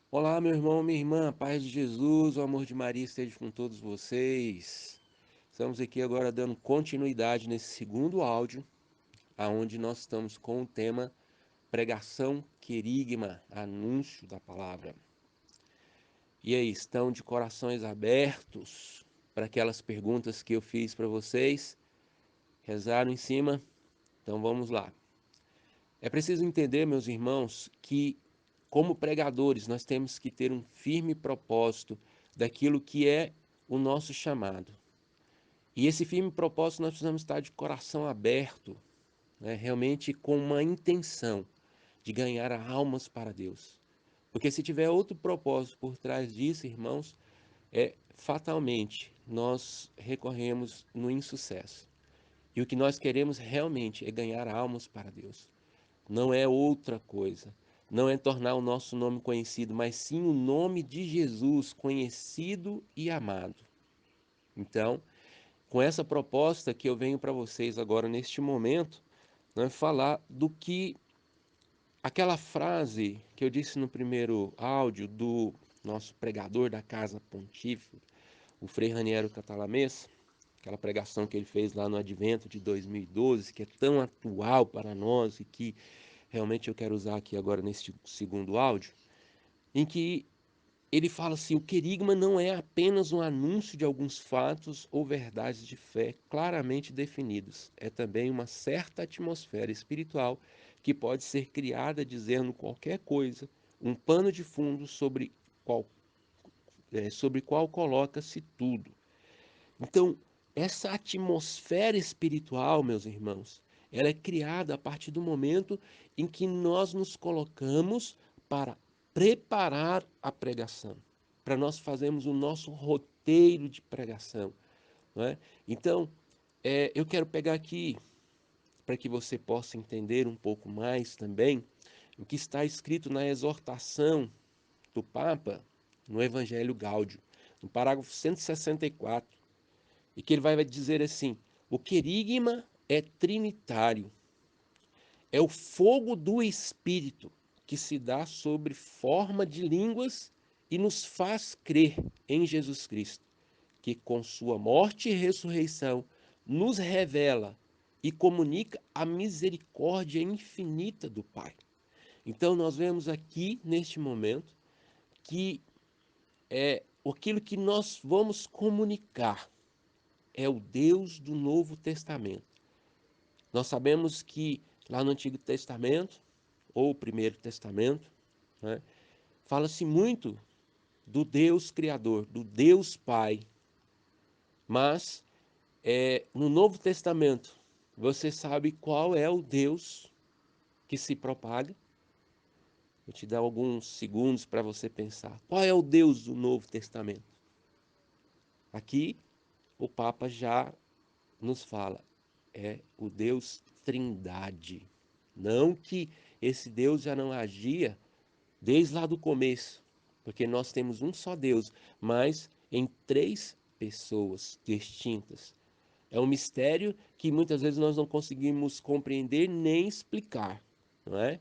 Olá, meu irmão, minha irmã, paz de Jesus, o amor de Maria esteja com todos vocês. Estamos aqui agora dando continuidade nesse segundo áudio, aonde nós estamos com o tema pregação querigma, anúncio da palavra. E aí, estão de corações abertos para aquelas perguntas que eu fiz para vocês? Rezaram em cima? Então vamos lá. É preciso entender, meus irmãos, que como pregadores nós temos que ter um firme propósito daquilo que é o nosso chamado. E esse firme propósito nós precisamos estar de coração aberto, né, realmente com uma intenção de ganhar almas para Deus. Porque se tiver outro propósito por trás disso, irmãos, fatalmente nós recorremos no insucesso. E o que nós queremos realmente é ganhar almas para Deus. Não é outra coisa. Não é tornar o nosso nome conhecido, mas sim o nome de Jesus conhecido e amado. Então, com essa proposta que eu venho para vocês agora neste momento, né, falar do que aquela frase que eu disse no primeiro áudio do nosso pregador da Casa Pontífice, o Frei Raniero Catalamessa, aquela pregação que ele fez lá no Advento de 2012, que é tão atual para nós e que realmente eu quero usar aqui agora neste segundo áudio, em que ele fala assim: o querigma não é apenas um anúncio de alguns fatos ou verdades de fé claramente definidos, é também uma certa atmosfera espiritual que pode ser criada dizendo qualquer coisa, um pano de fundo sobre qual coloca-se tudo. Então, essa atmosfera espiritual, meus irmãos, ela é criada a partir do momento em que nós nos colocamos para preparar a pregação, para nós fazermos o nosso roteiro de pregação, não é? Então, eu quero pegar aqui para que você possa entender um pouco mais também o que está escrito na exortação do Papa no Evangelho Gáudio, no parágrafo 164, e que ele vai dizer assim: o querigma é trinitário, é o fogo do Espírito que se dá sobre forma de línguas e nos faz crer em Jesus Cristo, que com sua morte e ressurreição nos revela e comunica a misericórdia infinita do Pai. Então nós vemos aqui neste momento que aquilo que nós vamos comunicar é o Deus do Novo Testamento. Nós sabemos que lá no Antigo Testamento, ou Primeiro Testamento, né, fala-se muito do Deus Criador, do Deus Pai. Mas no Novo Testamento, você sabe qual é o Deus que se propaga? Vou te dar alguns segundos para você pensar. Qual é o Deus do Novo Testamento? Aqui, o Papa já nos fala, é o Deus Trindade. Não que esse Deus já não agia desde lá do começo, porque nós temos um só Deus, mas em três pessoas distintas. É um mistério que muitas vezes nós não conseguimos compreender nem explicar, não é?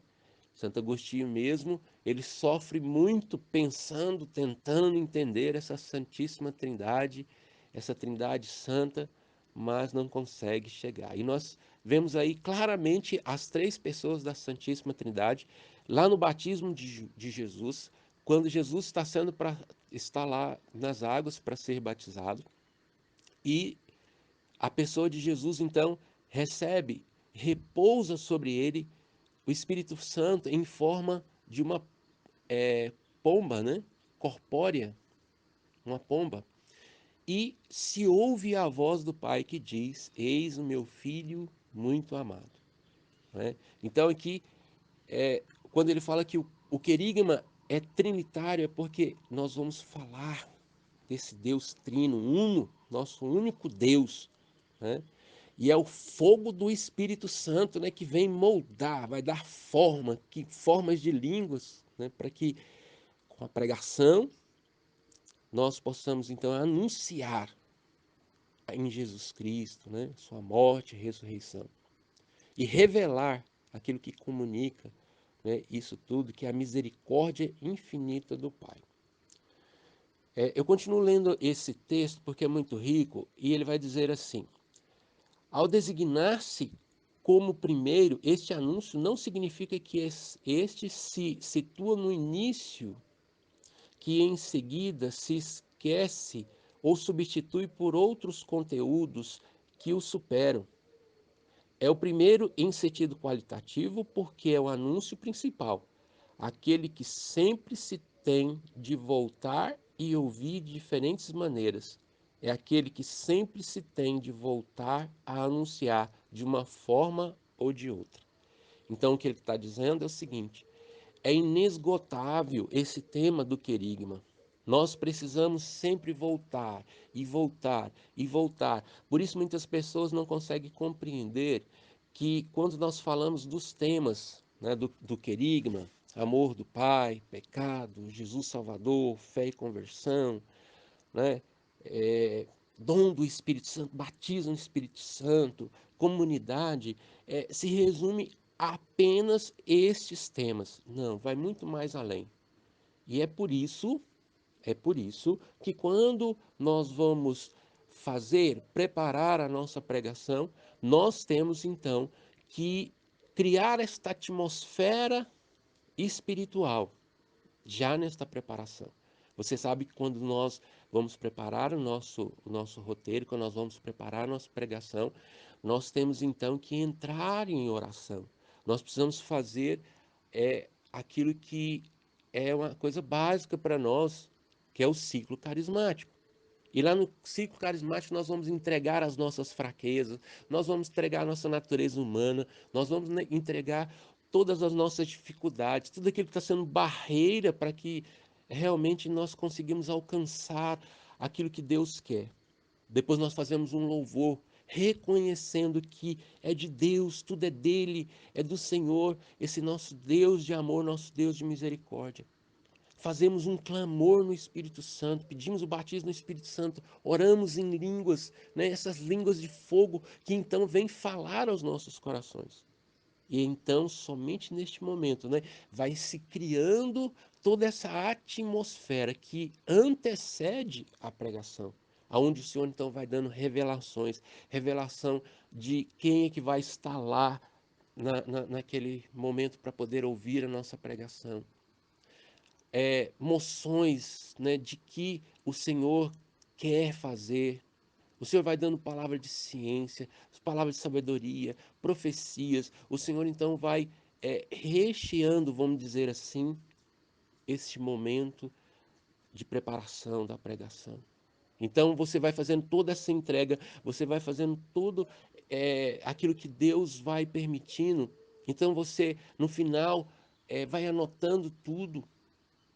Santo Agostinho mesmo, ele sofre muito pensando, tentando entender essa Santíssima Trindade, essa Trindade Santa, mas não consegue chegar. E nós vemos aí claramente as três pessoas da Santíssima Trindade, lá no batismo de Jesus, quando Jesus está lá nas águas para ser batizado, e a pessoa de Jesus, então, recebe, repousa sobre ele o Espírito Santo em forma de uma pomba, né? Corpórea, uma pomba. E se ouve a voz do Pai que diz: Eis o meu filho muito amado. Né? Então, aqui, quando ele fala que o querigma é trinitário, é porque nós vamos falar desse Deus trino, uno, nosso único Deus, né? E é o fogo do Espírito Santo, né, que vem moldar, vai dar forma, formas de línguas, né, para que com a pregação nós possamos então anunciar em Jesus Cristo, né, sua morte e ressurreição, e revelar aquilo que comunica, né, isso tudo, que é a misericórdia infinita do Pai. Eu continuo lendo esse texto porque é muito rico e ele vai dizer assim: ao designar-se como primeiro, este anúncio não significa que este se situa no início, que em seguida se esquece ou substitui por outros conteúdos que o superam. É o primeiro em sentido qualitativo, porque é o anúncio principal, aquele que sempre se tem de voltar e ouvir de diferentes maneiras. É aquele que sempre se tem de voltar a anunciar de uma forma ou de outra. Então, o que ele está dizendo é o seguinte: é inesgotável esse tema do querigma. Nós precisamos sempre voltar e voltar e voltar. Por isso, muitas pessoas não conseguem compreender que, quando nós falamos dos temas, né, do querigma, amor do Pai, pecado, Jesus Salvador, fé e conversão, né, é, dom do Espírito Santo, batismo no Espírito Santo, comunidade, se resume a apenas estes temas. Não, vai muito mais além. E é por isso que, quando nós vamos preparar a nossa pregação, nós temos então que criar esta atmosfera espiritual já nesta preparação. Você sabe que, quando nós vamos preparar o nosso roteiro, quando nós vamos preparar a nossa pregação, nós temos então que entrar em oração. Nós precisamos fazer aquilo que é uma coisa básica para nós, que é o ciclo carismático. E lá no ciclo carismático nós vamos entregar as nossas fraquezas, nós vamos entregar a nossa natureza humana, nós vamos entregar todas as nossas dificuldades, tudo aquilo que está sendo barreira para que realmente nós conseguimos alcançar aquilo que Deus quer. Depois nós fazemos um louvor, reconhecendo que é de Deus, tudo é dele, é do Senhor, esse nosso Deus de amor, nosso Deus de misericórdia. Fazemos um clamor no Espírito Santo, pedimos o batismo no Espírito Santo, oramos em línguas, né, essas línguas de fogo que então vêm falar aos nossos corações. E então, somente neste momento, né, vai se criando toda essa atmosfera que antecede a pregação, aonde o Senhor então vai dando revelações, revelação de quem é que vai estar lá naquele momento para poder ouvir a nossa pregação, moções, né, de que o Senhor quer fazer. O Senhor vai dando palavra de ciência, palavras de sabedoria, profecias. O Senhor então vai recheando, vamos dizer assim, este momento de preparação da pregação. Então você vai fazendo toda essa entrega, você vai fazendo tudo aquilo que Deus vai permitindo. Então você, no final, vai anotando tudo.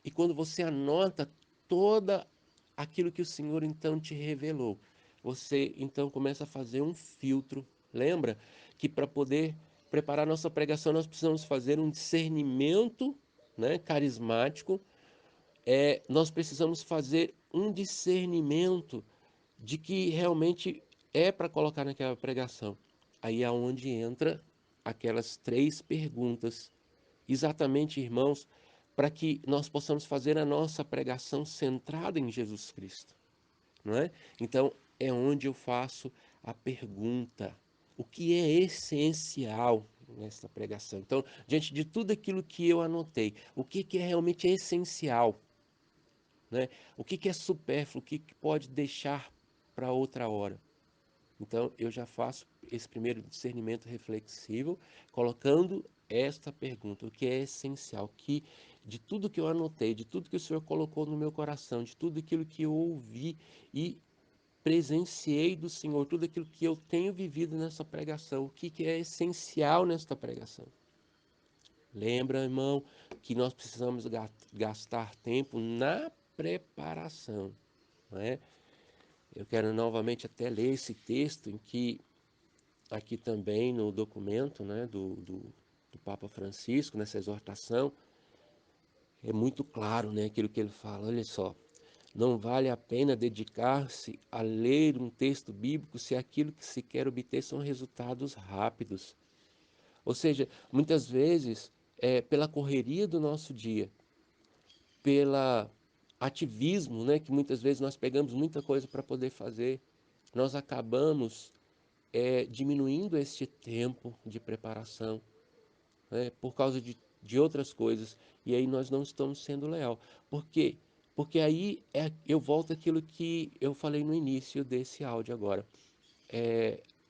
E quando você anota toda aquilo que o Senhor então te revelou, você então começa a fazer um filtro. Lembra que, para poder preparar nossa pregação, nós precisamos fazer um discernimento, né, carismático. Nós precisamos fazer um discernimento de que realmente é para colocar naquela pregação. Aí é onde entra aquelas 3 perguntas. Exatamente, irmãos, para que nós possamos fazer a nossa pregação centrada em Jesus Cristo, não é? Então, é onde eu faço a pergunta: o que é essencial nessa pregação? Então, diante de tudo aquilo que eu anotei, o que é realmente essencial, né? O que é supérfluo, o que pode deixar para outra hora? Então, eu já faço esse primeiro discernimento reflexivo, colocando esta pergunta: o que é essencial? Que, de tudo que eu anotei, de tudo que o Senhor colocou no meu coração, de tudo aquilo que eu ouvi e presenciei do Senhor, tudo aquilo que eu tenho vivido nessa pregação, o que é essencial nesta pregação? Lembra, irmão, que nós precisamos gastar tempo na preparação, não é? Eu quero novamente até ler esse texto em que, aqui também no documento, né, do Papa Francisco, nessa exortação, é muito claro, né, aquilo que ele fala. Olha só: não vale a pena dedicar-se a ler um texto bíblico se aquilo que se quer obter são resultados rápidos. Ou seja, muitas vezes pela correria do nosso dia, pela ativismo, né, que muitas vezes nós pegamos muita coisa para poder fazer, nós acabamos diminuindo este tempo de preparação, né, por causa de outras coisas, e aí nós não estamos sendo leal. Por quê? Porque aí eu volto àquilo que eu falei no início desse áudio agora.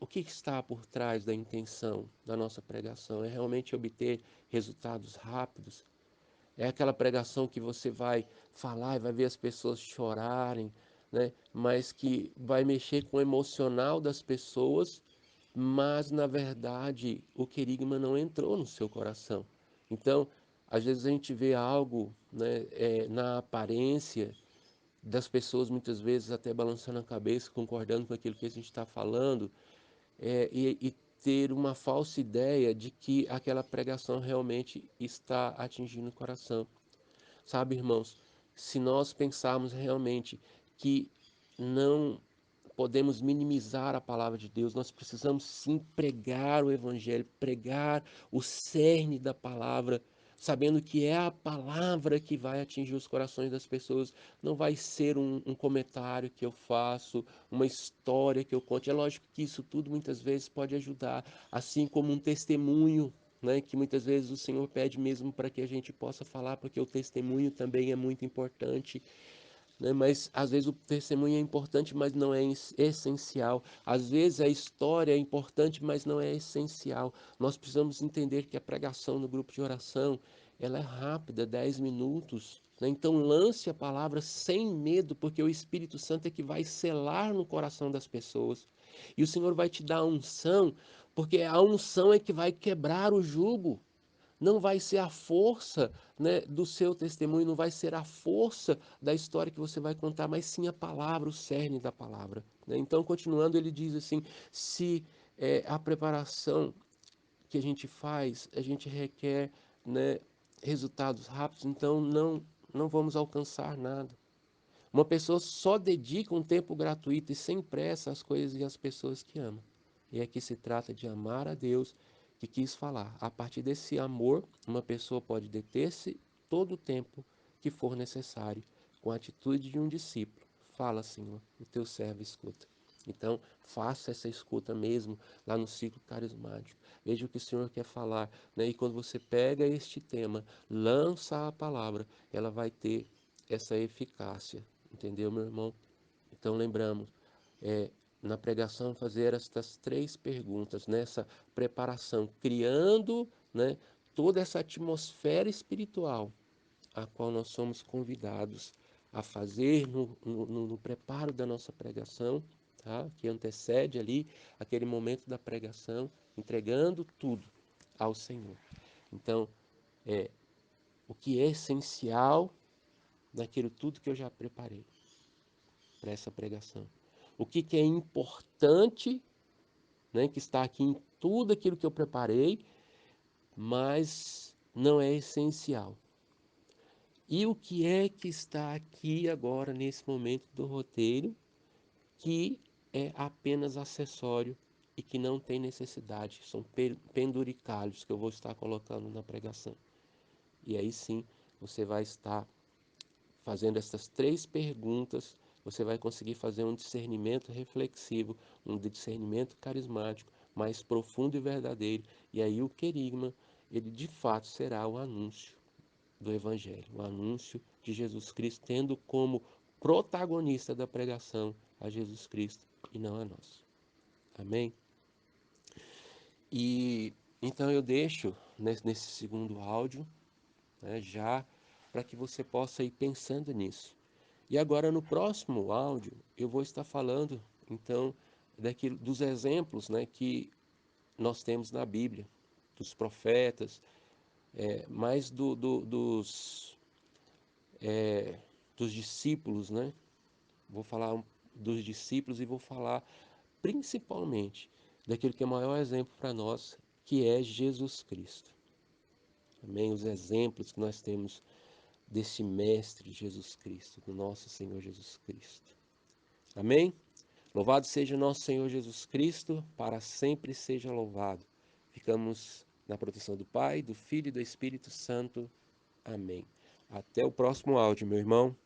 O que está por trás da intenção da nossa pregação? É realmente obter resultados rápidos? É aquela pregação que você vai falar e vai ver as pessoas chorarem, né? Mas que vai mexer com o emocional das pessoas, mas na verdade o querigma não entrou no seu coração. Então, às vezes a gente vê algo, né, na aparência das pessoas, muitas vezes até balançando a cabeça, concordando com aquilo que a gente está falando, e ter uma falsa ideia de que aquela pregação realmente está atingindo o coração. Sabe, irmãos, se nós pensarmos realmente que não podemos minimizar a palavra de Deus, nós precisamos sim pregar o Evangelho, pregar o cerne da palavra, sabendo que é a palavra que vai atingir os corações das pessoas, não vai ser um comentário que eu faço, uma história que eu conte. É lógico que isso tudo muitas vezes pode ajudar, assim como um testemunho, né, que muitas vezes o Senhor pede mesmo para que a gente possa falar, porque o testemunho também é muito importante, né? Mas às vezes o testemunho é importante, mas não é essencial. Às vezes a história é importante, mas não é essencial. Nós precisamos entender que a pregação no grupo de oração, ela é rápida, 10 minutos, né? Então lance a palavra sem medo, porque o Espírito Santo é que vai selar no coração das pessoas. E o Senhor vai te dar a unção, porque a unção é que vai quebrar o jugo. Não vai ser a força, né, do seu testemunho, não vai ser a força da história que você vai contar, mas sim a palavra, o cerne da palavra, né? Então, continuando, ele diz assim: se a preparação que a gente faz, a gente requer, né, resultados rápidos, então não vamos alcançar nada. Uma pessoa só dedica um tempo gratuito e sem pressa às coisas e às pessoas que ama. E aqui se trata de amar a Deus, que quis falar. A partir desse amor, uma pessoa pode deter-se todo o tempo que for necessário, com a atitude de um discípulo. Fala, Senhor, o teu servo escuta. Então, faça essa escuta mesmo lá no ciclo carismático. Veja o que o Senhor quer falar, né? E quando você pega este tema, lança a palavra, ela vai ter essa eficácia. Entendeu, meu irmão? Então lembramos, é, na pregação fazer estas três perguntas, nessa preparação, criando, né, toda essa atmosfera espiritual a qual nós somos convidados a fazer no preparo da nossa pregação, tá? Que antecede ali aquele momento da pregação, entregando tudo ao Senhor. Então, o que é essencial naquilo tudo que eu já preparei para essa pregação. O que é importante, né, que está aqui em tudo aquilo que eu preparei, mas não é essencial. E o que é que está aqui agora, nesse momento do roteiro, que é apenas acessório e que não tem necessidade. São penduricalhos que eu vou estar colocando na pregação. E aí sim, você vai estar fazendo essas três perguntas, você vai conseguir fazer um discernimento reflexivo, um discernimento carismático, mais profundo e verdadeiro. E aí o querigma, ele de fato será o anúncio do Evangelho, o anúncio de Jesus Cristo, tendo como protagonista da pregação a Jesus Cristo e não a nós. Amém? E então eu deixo nesse segundo áudio, né, já para que você possa ir pensando nisso. E agora no próximo áudio eu vou estar falando então daquilo, dos exemplos, né, que nós temos na Bíblia, dos profetas, mais dos discípulos, né? Vou falar dos discípulos e vou falar principalmente daquele que é o maior exemplo para nós, que é Jesus Cristo. Amém? Os exemplos que nós temos desse mestre Jesus Cristo, do nosso Senhor Jesus Cristo. Amém? Louvado seja nosso Senhor Jesus Cristo, para sempre seja louvado. Ficamos Na proteção do Pai, do Filho e do Espírito Santo. Amém. Até o próximo áudio, meu irmão.